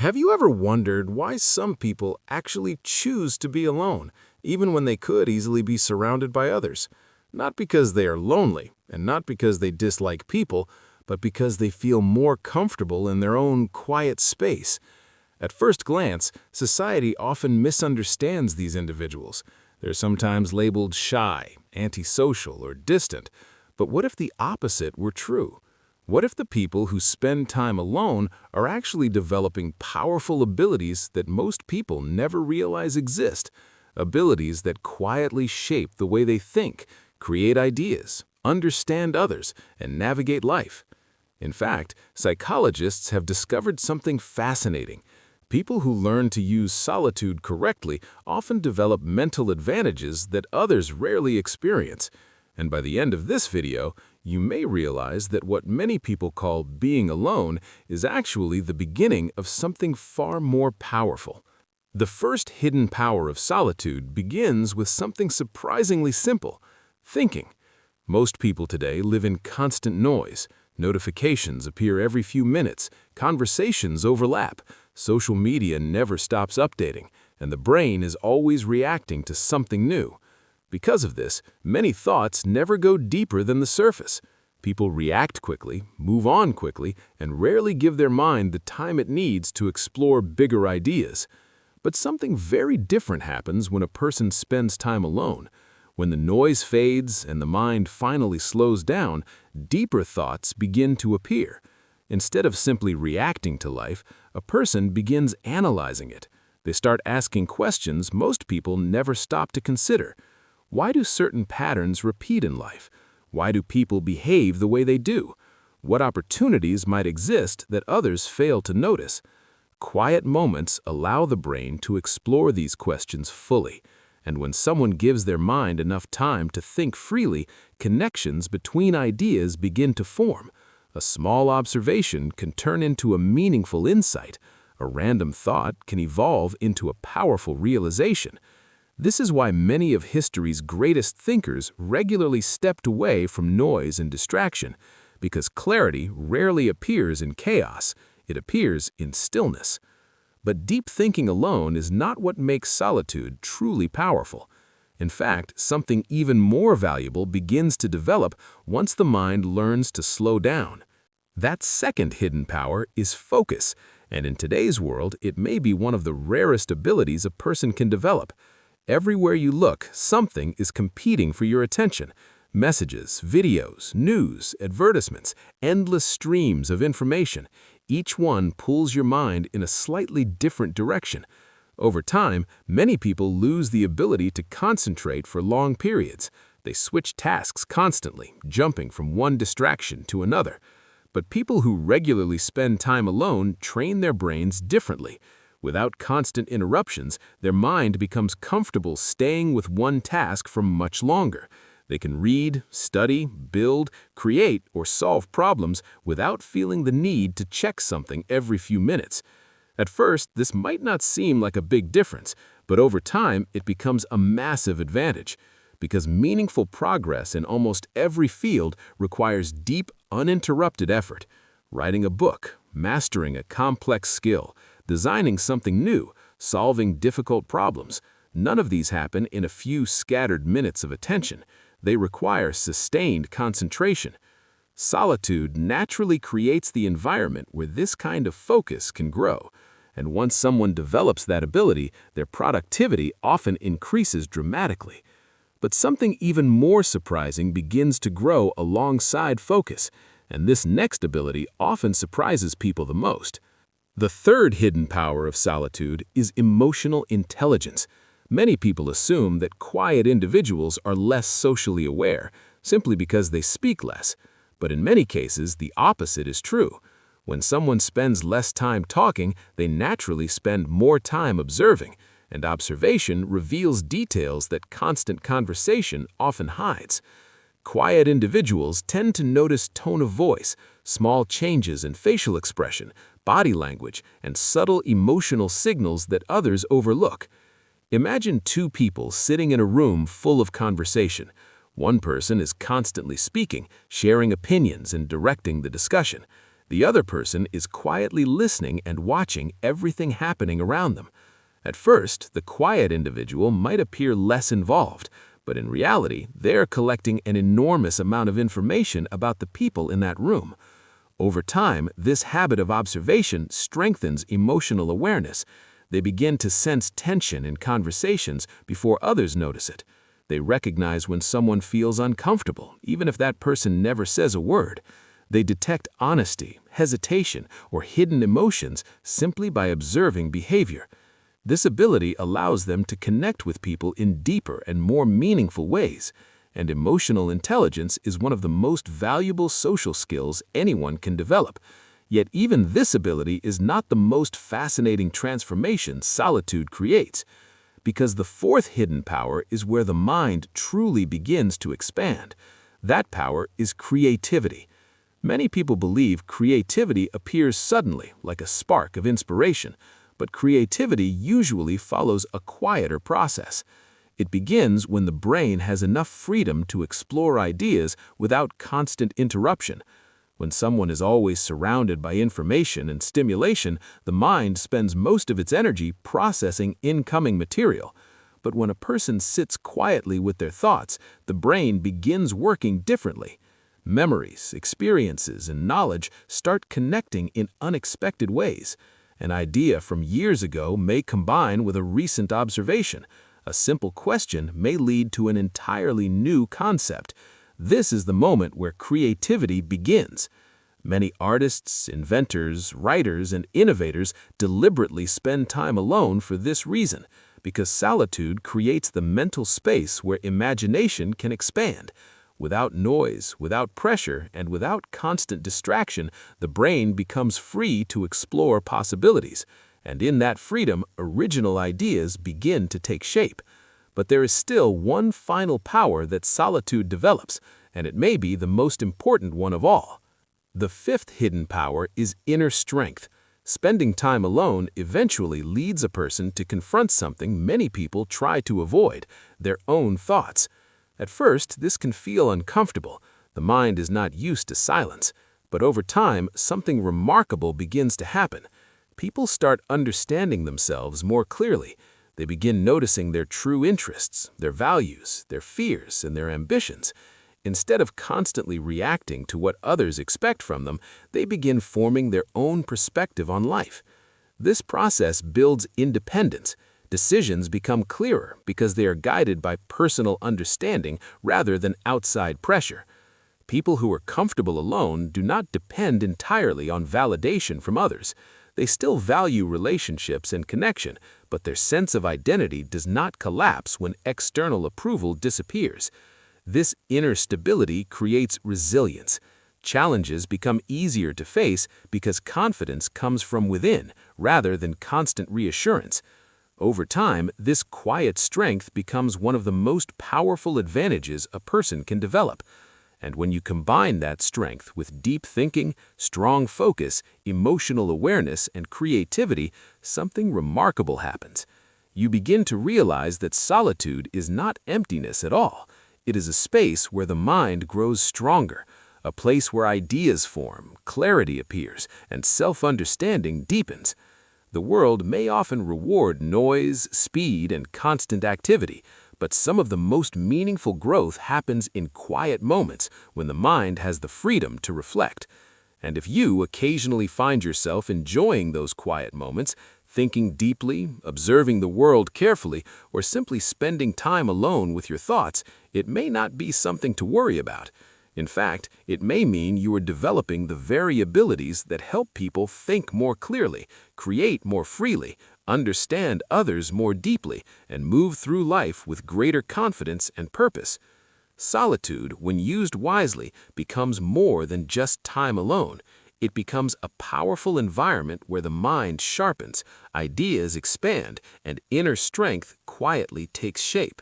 Have you ever wondered why some people actually choose to be alone, even when they could easily be surrounded by others? Not because they are lonely, and not because they dislike people, but because they feel more comfortable in their own quiet space. At first glance, society often misunderstands these individuals. They're sometimes labeled shy, antisocial, or distant. But what if the opposite were true? What if the people who spend time alone are actually developing powerful abilities that most people never realize exist? Abilities that quietly shape the way they think, create ideas, understand others, and navigate life. In fact, psychologists have discovered something fascinating. People who learn to use solitude correctly often develop mental advantages that others rarely experience. And by the end of this video, you may realize that what many people call being alone is actually the beginning of something far more powerful. The first hidden power of solitude begins with something surprisingly simple: thinking. Most people today live in constant noise. Notifications appear every few minutes, conversations overlap, social media never stops updating, and the brain is always reacting to something new. Because of this, many thoughts never go deeper than the surface. People react quickly, move on quickly, and rarely give their mind the time it needs to explore bigger ideas. But something very different happens when a person spends time alone. When the noise fades and the mind finally slows down, deeper thoughts begin to appear. Instead of simply reacting to life, a person begins analyzing it. They start asking questions most people never stop to consider. Why do certain patterns repeat in life? Why do people behave the way they do? What opportunities might exist that others fail to notice? Quiet moments allow the brain to explore these questions fully. And when someone gives their mind enough time to think freely, connections between ideas begin to form. A small observation can turn into a meaningful insight. A random thought can evolve into a powerful realization. This is why many of history's greatest thinkers regularly stepped away from noise and distraction, because clarity rarely appears in chaos, it appears in stillness. But deep thinking alone is not what makes solitude truly powerful. In fact, something even more valuable begins to develop once the mind learns to slow down. That second hidden power is focus, and in today's world, it may be one of the rarest abilities a person can develop. Everywhere you look, something is competing for your attention. Messages, videos, news, advertisements, endless streams of information. Each one pulls your mind in a slightly different direction. Over time, many people lose the ability to concentrate for long periods. They switch tasks constantly, jumping from one distraction to another. But people who regularly spend time alone train their brains differently. Without constant interruptions, their mind becomes comfortable staying with one task for much longer. They can read, study, build, create, or solve problems without feeling the need to check something every few minutes. At first, this might not seem like a big difference, but over time, it becomes a massive advantage. Because meaningful progress in almost every field requires deep, uninterrupted effort. Writing a book, mastering a complex skill, designing something new, solving difficult problems. None of these happen in a few scattered minutes of attention. They require sustained concentration. Solitude naturally creates the environment where this kind of focus can grow. And once someone develops that ability, their productivity often increases dramatically. But something even more surprising begins to grow alongside focus, and this next ability often surprises people the most. The third hidden power of solitude is emotional intelligence. Many people assume that quiet individuals are less socially aware, simply because they speak less. But in many cases, the opposite is true. When someone spends less time talking, they naturally spend more time observing, and observation reveals details that constant conversation often hides. Quiet individuals tend to notice tone of voice, small changes in facial expression, body language, and subtle emotional signals that others overlook. Imagine two people sitting in a room full of conversation. One person is constantly speaking, sharing opinions, and directing the discussion. The other person is quietly listening and watching everything happening around them. At first, the quiet individual might appear less involved, but in reality, they're collecting an enormous amount of information about the people in that room. Over time, this habit of observation strengthens emotional awareness. They begin to sense tension in conversations before others notice it. They recognize when someone feels uncomfortable, even if that person never says a word. They detect honesty, hesitation, or hidden emotions simply by observing behavior. This ability allows them to connect with people in deeper and more meaningful ways, and emotional intelligence is one of the most valuable social skills anyone can develop. Yet even this ability is not the most fascinating transformation solitude creates, because the fourth hidden power is where the mind truly begins to expand. That power is creativity. Many people believe creativity appears suddenly, like a spark of inspiration, but creativity usually follows a quieter process. It begins when the brain has enough freedom to explore ideas without constant interruption. When someone is always surrounded by information and stimulation, the mind spends most of its energy processing incoming material. But when a person sits quietly with their thoughts, the brain begins working differently. Memories, experiences, and knowledge start connecting in unexpected ways. An idea from years ago may combine with a recent observation. A simple question may lead to an entirely new concept. This is the moment where creativity begins. Many artists, inventors, writers, and innovators deliberately spend time alone for this reason, because solitude creates the mental space where imagination can expand. Without noise, without pressure, and without constant distraction, the brain becomes free to explore possibilities, and in that freedom, original ideas begin to take shape. But there is still one final power that solitude develops, and it may be the most important one of all. The fifth hidden power is inner strength. Spending time alone eventually leads a person to confront something many people try to avoid: their own thoughts. At first, this can feel uncomfortable. The mind is not used to silence. But over time, something remarkable begins to happen. People start understanding themselves more clearly. They begin noticing their true interests, their values, their fears, and their ambitions. Instead of constantly reacting to what others expect from them, they begin forming their own perspective on life. This process builds independence. Decisions become clearer because they are guided by personal understanding rather than outside pressure. People who are comfortable alone do not depend entirely on validation from others. They still value relationships and connection, but their sense of identity does not collapse when external approval disappears. This inner stability creates resilience. Challenges become easier to face because confidence comes from within rather than constant reassurance. Over time, this quiet strength becomes one of the most powerful advantages a person can develop. And when you combine that strength with deep thinking, strong focus, emotional awareness, and creativity, something remarkable happens. You begin to realize that solitude is not emptiness at all. It is a space where the mind grows stronger, a place where ideas form, clarity appears, and self-understanding deepens. The world may often reward noise, speed, and constant activity, but some of the most meaningful growth happens in quiet moments when the mind has the freedom to reflect. And if you occasionally find yourself enjoying those quiet moments, thinking deeply, observing the world carefully, or simply spending time alone with your thoughts, it may not be something to worry about. In fact, it may mean you are developing the very abilities that help people think more clearly, create more freely, understand others more deeply, and move through life with greater confidence and purpose. Solitude, when used wisely, becomes more than just time alone. It becomes a powerful environment where the mind sharpens, ideas expand, and inner strength quietly takes shape.